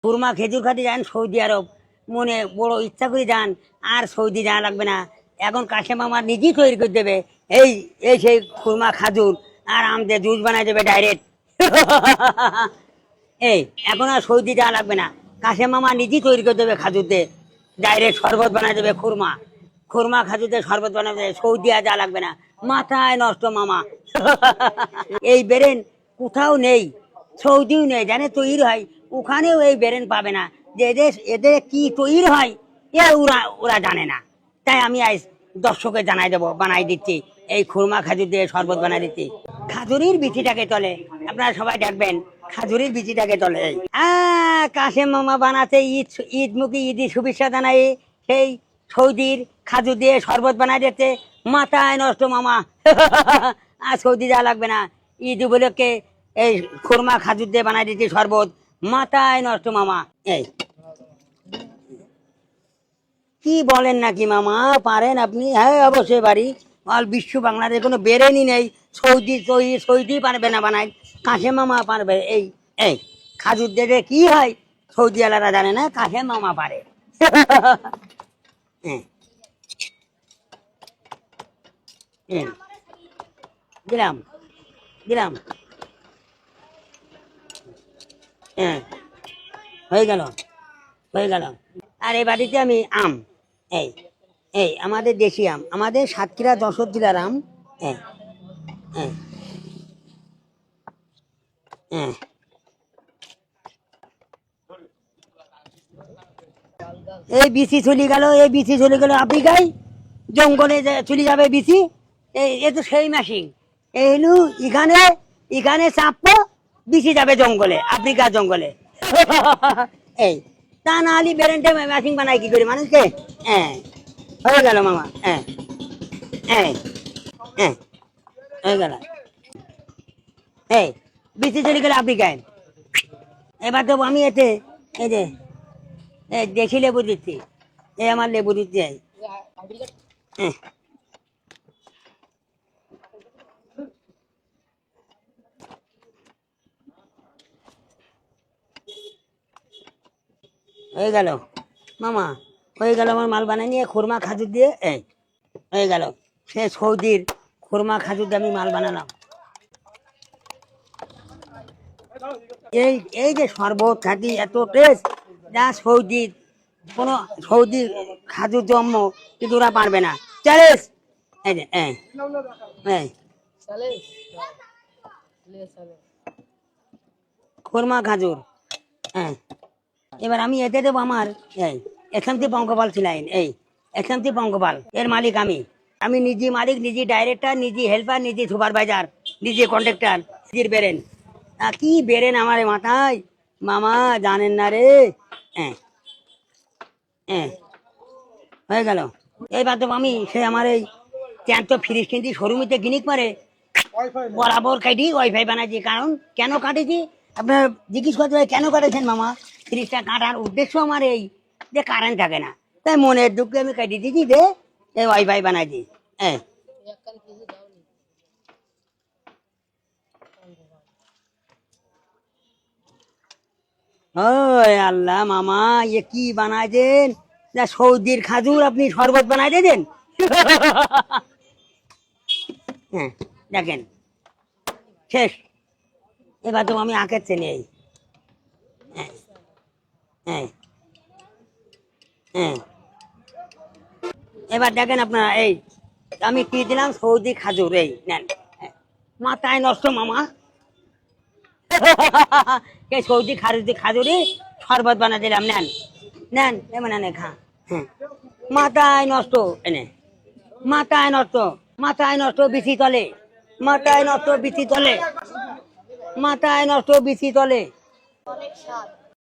খুরমা খেজুর খাতে যান সৌদি আরব, মনে বড় ইচ্ছা করে যান, আর সৌদি যাওয়া লাগবে না। এখন কাশেম মামা নিজেই তৈরি করে দেবে এই এই সেই খুরমা খাজুর, আর আমদের জুস বানাই দেবে ডাইরেক্ট। এই এখন আর সৌদি যাওয়া লাগবে না, কাশেম মামা নিজেই তৈরি করে দেবে খাজুর দিয়ে ডাইরেক্ট শরবত বানাই দেবে। খুরমা খুরমা খাজুর দিয়ে শরবত বানাই দেবে, সৌদি আর যাওয়া লাগবে না। মাথায় নষ্ট মামা। এই বেরেন কোথাও নেই, সৌদিও নেই, জানে তৈরি হয় ওখানেও এই বেরেন পাবে না। যে এদের এদের কি তৈরি হয় এ ওরা ওরা জানে না। তাই আমি আজ দর্শকে জানাই দেবো, বানাই দিচ্ছি এই খুরমা খাজুর দিয়ে শরবত বানাই দিচ্ছি। খাজুরির বিচিটাকে তলে, আপনারা সবাই দেখবেন খাজুরির বিচিটাকে তলে। কাশেম মামা বানাতে ঈদ ঈদ মুখী ঈদি শুভেচ্ছা জানাই সেই সৌদির খাজুর দিয়ে শরবত বানাই দিচ্ছে। মাথায় নষ্ট মামা। আর সৌদি যাওয়া লাগবে না, ঈদ উপলক্ষে এই খুরমা খাজুর দিয়ে বানাই দিচ্ছি শরবত। মাথায় নষ্ট মামা। এই কি বলেন নাকি মামা, পারেন আপনি? হ্যাঁ অবশ্যই পারি। অল বিশ্ব বাংলাদেশ কোনো বেরেনই নেই সৌদি সৌদি পারবে না বানাই, কাশেম মামা পারবে। এই এই খাজুর দিয়ে কি হয় সৌদি আলারা জানে না, কাশেম মামা পারে। হ্যাঁ দিলাম দিলাম। হ্যাঁ হয়ে গেল হয়ে গেল। আর এই বাড়িতে আমি আম, এই এই আমাদের দেশি আম, আমাদের সাতক্ষীরা যশোর জেলার আম। হ্যাঁ হ্যাঁ হ্যাঁ। এই বিচি চলে গেল, এই বিচি চলে গেল আফ্রিকায়, জঙ্গলে চলে যাবে বিচি। এই এ তো সেই মেশিন, এই হলো এখানে এখানে চাপবো, বিচি যাবে জঙ্গলে, আফ্রিকার জঙ্গলে। এই তা না হলে বেরেন্টে মেশিন বানায় কি করে মানুষকে? হ্যাঁ হয়ে গেল মামা। হ্যাঁ হ্যাঁ হ্যাঁ হয়ে গেল। এই বিচি চলে গেল আফ্রিকায়। এবার তো আমি এতে এই যে এই দেশি লেবু দিচ্ছি, এই আমার লেবু দিচ্ছি। হ্যাঁ হয়ে গেল মামা, হয়ে গেল আমার মাল বানাই নিয়ে খুরমা খাজুর দিয়ে। এই হয়ে গেল সে সৌদির খুরমা খাজুর দিয়ে আমি মাল বানালাম। এই এই যে শরবত খাতি এত টেস্ট, যা সৌদির কোনো সৌদির খাজুর জন্ম, কিন্তু ওরা পারবে না। চ্যালেঞ্জ। এই যে এই এই খুরমা খাজুর। হ্যাঁ এবার আমি এতে দেবো আমার এই এসএমসি পঙ্কপাল ছিলেন, এই এসএমসি পঙ্কপাল এর মালিক আমি। আমি নিজে মালিক, নিজে ডাইরেক্টর, নিজে হেল্পার, নিজে সুপারভাইজার, নিজে কন্ট্রাক্টর, নিজের বেরেন। কি বেরেন আমার মাথায় মামা, জানেন না রে। হ্যাঁ হ্যাঁ হয়ে গেল। এইবার তো আমি সে আমার এই চ্যান তো ফ্রিজ কিনছি শোরুমিতে কিনিক পারে বরাবর কাটি ওয়াইফাই বানাইছি। কারণ কেন কাটেছি আপনার জিজ্ঞেস করতে হয়, কেন কাটেছেন মামা? ফ্রিজটা কাটার উদ্দেশ্য আমার এই যে কারেন্ট থাকে না, তাই মনের দুঃখে আমি কাটিয়ে দিয়েছি, দে এই ওয়াইফাই বানাইছি। হ্যাঁ ও আল্লাহ মামা, ইয়ে কি বানাইছেন? যা সৌদির খাজুর আপনি শরবত বানাই দিয়েছেন। হ্যাঁ দেখেন শেষ। এবার তো আমি আঁকের চেনে। এই হ্যাঁ হ্যাঁ হ্যাঁ এবার দেখেন আপনারা, এই আমি কি দিলাম, সৌদি খাজুর। এই নেন, মাথায় নষ্ট মামা। এই সৌদি খাজুরি শরবত বানা দিলাম, নেন নেন এমন এনে খা। হ্যাঁ মাথায় নষ্ট, এনে মাথায় নষ্ট, মাথায় নষ্ট বিচি তলে, মাথায় নষ্ট বিচি তলে, মাথায় নষ্ট বিচি তলে।